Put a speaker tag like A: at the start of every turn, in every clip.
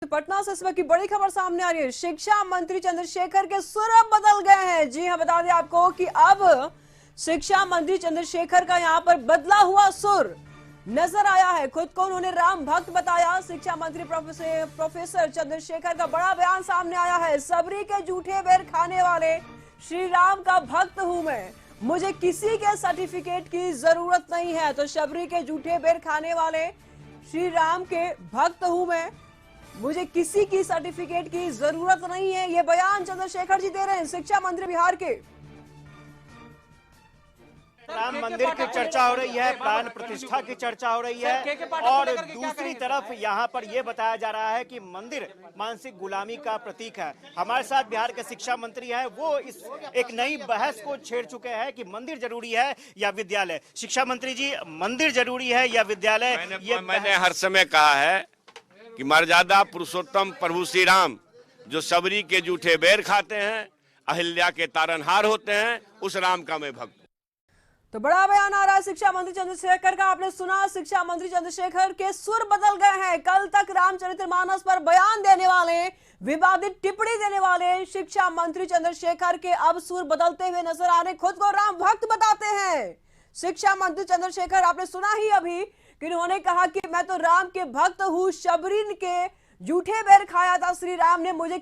A: पटना से इस वक्त की बड़ी खबर सामने आ रही है। शिक्षा मंत्री चंद्रशेखर के सुर अब बदल गए हैं। जी हां, बता दें आपको कि अब शिक्षा मंत्री चंद्रशेखर का यहां पर बदला हुआ सुर नजर आया है। खुद को उन्होंने राम भक्त बताया। शिक्षा मंत्री प्रोफेसर चंद्रशेखर का बड़ा बयान सामने आया है। सबरी के जूठे बेर खाने वाले श्री राम का भक्त हूं मैं, मुझे किसी के सर्टिफिकेट की जरूरत नहीं है। तो शबरी के जूठे बेर खाने वाले श्री राम के भक्त हूं मैं, मुझे किसी की सर्टिफिकेट की जरूरत नहीं है। ये बयान चंद्रशेखर जी दे रहे हैं, शिक्षा मंत्री बिहार के।
B: राम मंदिर की चर्चा हो रही है, प्राण प्रतिष्ठा की चर्चा हो रही है, और दूसरी तरफ यहाँ पर यह बताया जा रहा है कि मंदिर मानसिक गुलामी का प्रतीक है। हमारे साथ बिहार के शिक्षा मंत्री हैं, वो इस एक नई बहस को छेड़ चुके हैं कि मंदिर जरूरी है या विद्यालय। शिक्षा मंत्री जी, मंदिर जरूरी है या विद्यालय?
C: मैंने हर समय कहा है कि मर्यादा पुरुषोत्तम प्रभु श्री राम जो सबरी के जूठे बेर खाते हैं, अहिल्या के तारनहार होते हैं, उस राम का मैं भक्त।
A: तो बड़ा बयान आ रहा है शिक्षा मंत्री चंद्रशेखर का। आपने सुना, शिक्षा मंत्री चंद्रशेखर के सुर बदल गए हैं। कल तक रामचरितमानस पर बयान देने वाले, विवादित टिप्पणी देने वाले शिक्षा मंत्री चंद्रशेखर के अब सुर बदलते हुए नजर आ रहे। खुद को राम भक्त बताते हैं शिक्षा मंत्री चंद्रशेखर। आपने सुना ही अभी कि उन्होंने कहा कि मैं तो राम के भक्त हूं, शबरी के जूठे बेर खाया था श्री राम ने, मुझे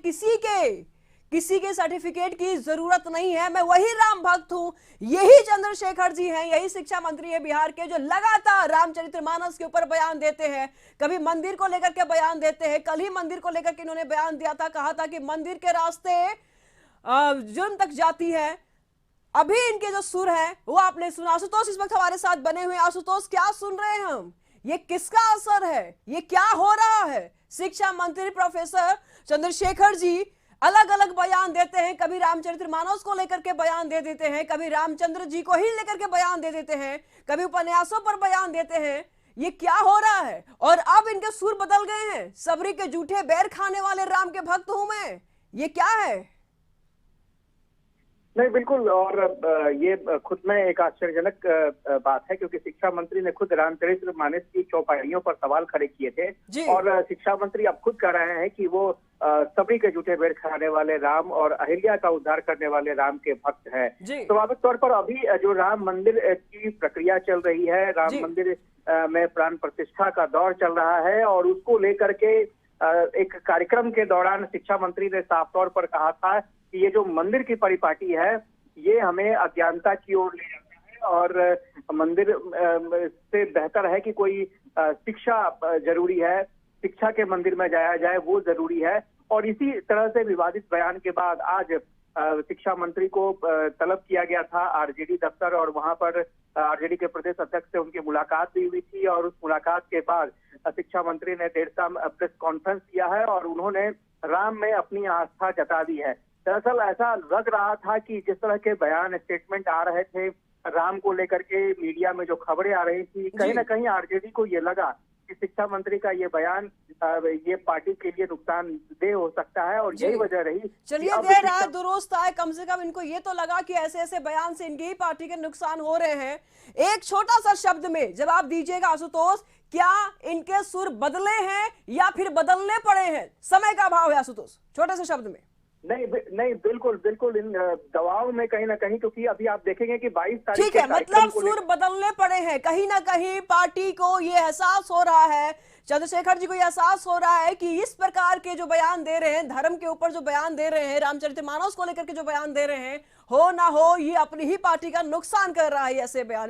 A: किसी के सर्टिफिकेट की जरूरत नहीं है, मैं वही राम भक्त हूं। यही चंद्रशेखर जी हैं, यही शिक्षा मंत्री है बिहार के, जो लगातार रामचरितमानस के ऊपर बयान देते हैं। कभी मंदिर को लेकर के बयान देते हैं। कल ही मंदिर को लेकर के इन्होंने बयान दिया था, कहा था कि मंदिर के रास्ते जुर्म तक जाती है। अभी इनके जो सुर है वो आपने सुना। आशुतोष इस वक्त हमारे साथ बने हुए। आशुतोष, क्या सुन रहे हैं हम? ये किसका असर है? ये क्या हो रहा है? शिक्षा मंत्री प्रोफेसर चंद्रशेखर जी अलग अलग बयान देते हैं। कभी रामचरितमानस को लेकर के बयान दे देते हैं, कभी रामचंद्र जी को ही लेकर के बयान दे देते हैं, कभी उपन्यासों पर बयान देते हैं। ये क्या हो रहा है? और अब इनके सुर बदल गए हैं। सबरी के जूठे बेर खाने वाले राम के भक्त हूं मैं, ये क्या है?
D: नहीं, बिल्कुल। और ये खुद में एक आश्चर्यजनक बात है, क्योंकि शिक्षा मंत्री ने खुद रामचरितमानस की चौपाइयों पर सवाल खड़े किए थे, और शिक्षा मंत्री अब खुद कह रहे हैं कि वो सबरी के जूठे बेर खाने वाले राम और अहिल्या का उद्धार करने वाले राम के भक्त हैं। स्वाभाविक तौर पर अभी जो राम मंदिर की प्रक्रिया चल रही है, राम मंदिर में प्राण प्रतिष्ठा का दौर चल रहा है, और उसको लेकर के एक कार्यक्रम के दौरान शिक्षा मंत्री ने साफ तौर पर कहा था कि ये जो मंदिर की परिपाटी है, ये हमें अज्ञानता की ओर ले जाता है, और मंदिर से बेहतर है कि कोई शिक्षा जरूरी है, शिक्षा के मंदिर में जाया जाए, वो जरूरी है। और इसी तरह से विवादित बयान के बाद आज शिक्षा मंत्री को तलब किया गया था आरजेडी दफ्तर, और वहां पर आरजेडी के प्रदेश अध्यक्ष से उनकी मुलाकात भी हुई थी। और उस मुलाकात के बाद शिक्षा मंत्री ने देर शाम प्रेस कॉन्फ्रेंस किया है, और उन्होंने राम में अपनी आस्था जता दी है। दरअसल ऐसा लग रहा था कि जिस तरह के बयान, स्टेटमेंट आ रहे थे राम को लेकर के, मीडिया में जो खबरें आ रही थी, कहीं ना कहीं आरजेडी को ये लगा कि शिक्षा मंत्री का ये बयान ये पार्टी के लिए नुकसानदेह हो सकता है, और यही वजह रही।
A: चलिए, देर रात दुरुस्त आए, कम से कम इनको ये तो लगा कि ऐसे ऐसे बयान से इनकी ही पार्टी के नुकसान हो रहे हैं। एक छोटा सा शब्द में जवाब दीजिएगा आशुतोष, क्या इनके सुर बदले हैं या फिर बदलने पड़े हैं? समय का अभाव है आशुतोष, छोटे से शब्द में।
D: नहीं, बिल्कुल इन दबाव में कहीं ना कहीं, क्योंकि अभी आप देखेंगे कि 22 तारीख,
A: ठीक है, मतलब सुर बदलने पड़े हैं। कहीं ना कहीं पार्टी को ये एहसास हो रहा है, चंद्रशेखर जी को ये एहसास हो रहा है कि इस प्रकार के जो बयान दे रहे हैं, धर्म के ऊपर जो बयान दे रहे हैं, रामचरितमानस को लेकर के जो बयान दे रहे हैं, हो ना हो ये अपनी ही पार्टी का नुकसान कर रहा है ऐसे बयान।